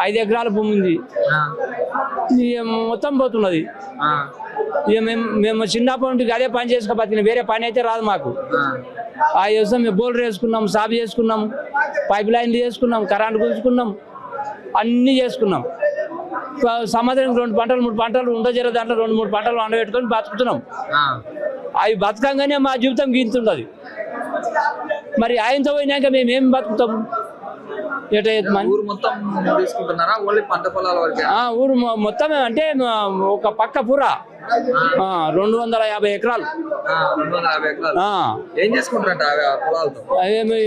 5 ఎకరాల భూమి ఉంది. మొత్తం పోతున్నది. ఇక మేము చిన్నప్పటి నుండి అదే పని చేసుకోబోతున్నా, వేరే పని అయితే రాదు మాకు. ఆ వ్యవసాయం మేము బోర్లు వేసుకున్నాం, సాగు చేసుకున్నాం, పైప్ లైన్లు చేసుకున్నాం, కరెంటు కూల్చుకున్నాం, అన్నీ చేసుకున్నాం. సంవత్సరం 2 పంటలు 3 పంటలు ఉండజర దాంట్లో 2-3 పంటలు వండబెట్టుకొని బతుకుతున్నాం. అవి బతకంగానే మా జీవితం గీంతుండదు. మరి ఆయనతో పోయినాక మేమేం బతుకుతాము? ఊరు మొత్తమే అంటే ఒక పక్క పూర 250 ఎకరాలు. ఏం చేసుకుంటారంట?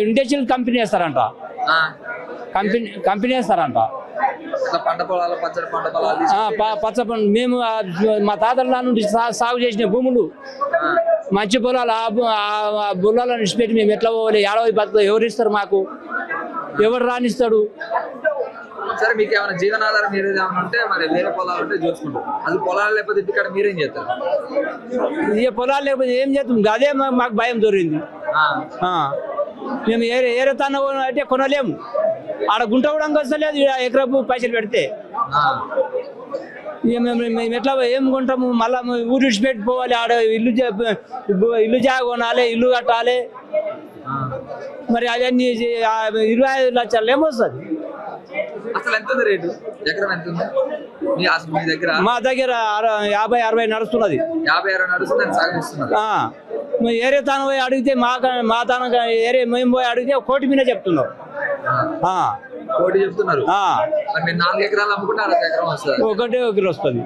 ఇండస్ట్రియల్ కంపెనీ వేస్తారంట. కంపెనీ వేస్తారంట. పచ్చ పంట మేము మా తాతల నుండి సాగు చేసిన భూములు మంచి పొలాలు. ఆ పొలాలను విడిచిపెట్టి మేము ఎట్లా పోవాలి? ఏడవ బతుకు ఎవరు ఇస్తారు మాకు? ఎవరు రానిస్తాడు? సరే, మీకు ఏమైనా జీవనాధారం మీరు ఏమైనా ఉంటే మరి వేరే పొలాలు ఉంటే చూసుకుంటారు. అది పొలాలు లేకపోతే ఇక్కడ మీరేం చేస్తారు? ఇక పొలాలు లేకపోతే ఏం చేస్తాం? అదే మాకు భయం దొరికింది. మేము ఏరే తన అంటే కొనలేము. ఆడ గుంట కూడా వస్తలేదు. ఎకరపు పైసలు పెడితే ఇక మేము ఎట్లా ఏం కొంటాము? మళ్ళీ ఊరు విడిచిపెట్టి పోవాలి. ఆడ ఇల్లు జాగ కొనాలి, ఇల్లు కట్టాలి. మరి అవన్నీ 25 లక్షలు ఏమొస్తుంది? అసలు ఎంత ఉంది రేటు? ఎకరం ఎంత ఉంది మీ దగ్గర? మా దగ్గర 50-60 నడుస్తున్నది. 50-60 నడుస్తుంది. సాగు ఏరే తాను పోయి అడిగితే మా తాను ఏరే మేము పోయి అడిగితే 1 కోటి మీద చెప్తున్నారు. 1 కోటి చెప్తున్నారు. 4 ఎకరాలు అమ్ముకుంటే 1 ఎకరం వస్తుంది. 1 ఎకరం వస్తుంది.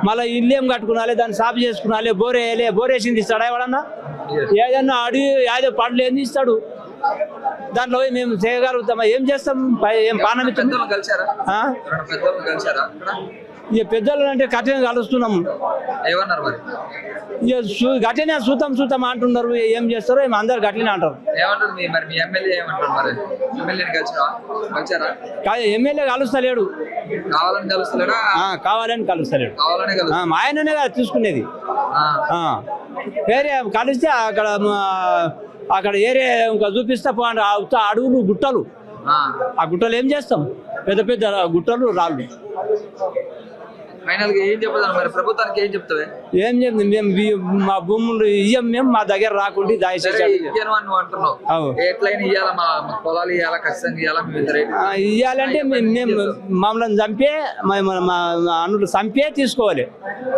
మళ్ళీ ఇల్లు ఏం కట్టుకున్నాలి, దాన్ని సాపు చేసుకున్నాలి, బోర్ వేయాలి. బోర్ వేసింది ఇస్తాడా ఎవడన్నా? ఏదన్నా అడిగి ఏదో పండ్లు ఏంది ఇస్తాడు. దాంట్లో మేము చేయగలుగుతామా? ఏం చేస్తాం? ఏం పానం కలిసారా? ఇక పెద్దలు అంటే కఠిన కలుస్తున్నాము. ఏమన్నారు మరి? ఇక గట్టినే చూతాం అంటున్నారు. ఏం చేస్తారో ఏమి అందరు గట్టినే అంటారు. ఎమ్మెల్యే కలుస్తలేడు. కావాలని కలుస్తలేడు. మా ఆయననే కదా తీసుకునేది. వేరే కలిస్తే అక్కడ ఏరియా ఇంకా చూపిస్తా పోండి. అడవులు, గుట్టలు. ఆ గుట్టలు ఏం చేస్తాం? పెద్ద పెద్ద గుట్టలు, రాళ్ళు. ప్రభుత్వానికి ఏం చెప్తావే? ఏం చెప్తాం? మేము మా భూములు ఇయ్యం. మేము మా దగ్గర రాకుండా దయచేసి ఇయ్యాలంటే మేము మమ్మల్ని చంపే అన్నులు చంపే తీసుకోవాలి.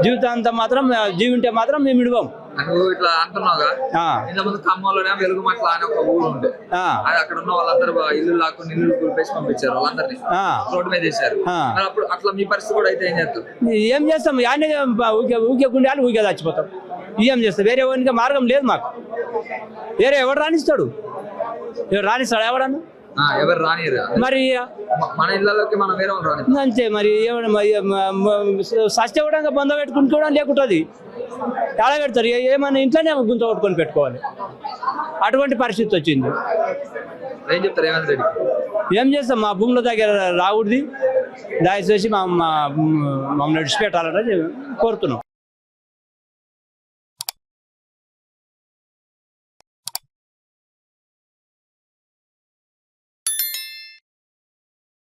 జీవితాంతం మాత్రం జీవింటే మాత్రం మేము ఇడవం. నువ్వు ఇట్లా అంటున్నావుగా, ఇంతకుముందు ఖమ్మంలోనే వెలుగుమట్ల అని ఒక ఊరు ఉండే. అక్కడ ఉన్న వాళ్ళందరూ ఇల్లు లాక్కుని ఇల్లు కూలిపేసి పంపించారు. వాళ్ళందరినీ రోడ్డు మీద వేశారు. అప్పుడు అట్లా మీ పరిస్థితి కూడా అయితే ఏం చేస్తాం? ఏం చేస్తాం? ఊకే గుండెలు ఊకే చచ్చిపోతాం. ఏం చేస్తాం? వేరే వానికి మార్గం లేదు మాకు. వేరే ఎవడు రాణిస్తాడు? రాణిస్తాడు ఎవడన్నా? ఎవరు రానియరు. మరి మన ఇళ్ళలోకి మనం వేరే రాని అంతే. మరి సత్యవడంగా బంధ పెట్టుకుని కూడా లేకుంటుంది. ఎలా పెడతారు? ఏమన్నా ఇంట్లోనే గుంత కొట్టుకొని పెట్టుకోవాలి. అటువంటి పరిస్థితి వచ్చింది. ఏం చెప్తారు రేవంత్ రెడ్డి? ఏం చేస్తాం? మా భూముల దగ్గర రాకూడదు. దయచేసి మమ్మల్ని విడిచిపెట్టాలని కోరుతున్నాం.